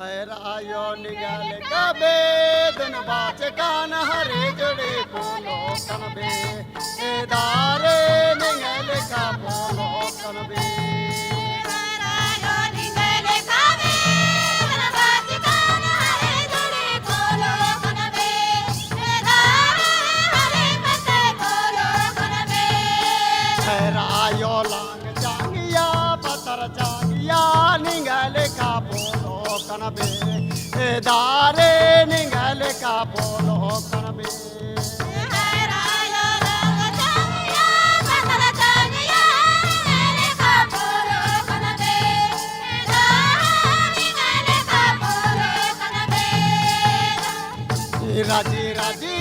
हैरायो निगल कबे दुन बाच कान हरे जुड़े पोलो कनबे दारे निगल का पोलो कनबे हैरायो निगल कबे दुन बाच कान हरे जुड़े पोलो कनबे दारे हरे पते पोलो कनबे हैरायो लांग जांगिया पतर जांगिया निगल का पोलो कनबे दारे निगल का पोलो कनबे हैरायो लांग जांगिया पतर जांगिया निगल का पोलो कनबे दारे निगल का पोलो कनबे राजी राजी